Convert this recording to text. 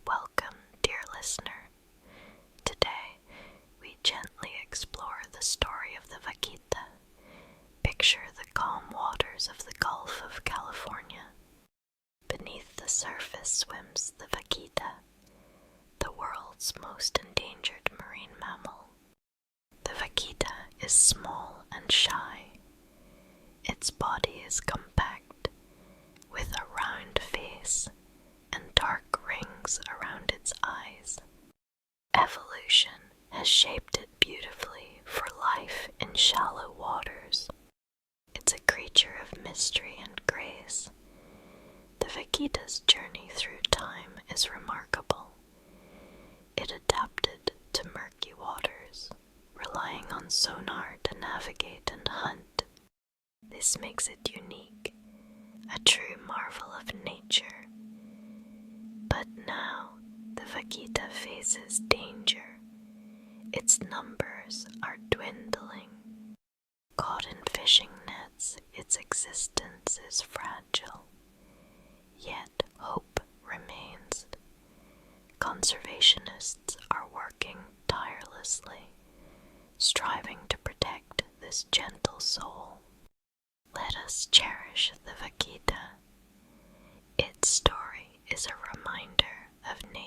Welcome, dear listener. Today, we gently explore the story of the Vaquita. Picture the calm waters of the Gulf of California. Beneath the surface swims the Vaquita, the world's most endangered marine mammal. The Vaquita is small and shy. Its body is compact, with a round face and dark rings around its eyes. Evolution has shaped it beautifully for life in shallow waters. It's a creature of mystery and grace. The Vaquita's journey through time is remarkable. It adapted to murky waters, relying on sonar to navigate and hunt. This makes it unique, a true marvel of nature. But now, the Vaquita faces danger. Its numbers are dwindling. Caught in fishing nets, its existence is fragile. Yet hope remains. Conservationists are working tirelessly, striving to protect this gentle soul. Let us cherish the Vaquita. Its story is a reminder of nature.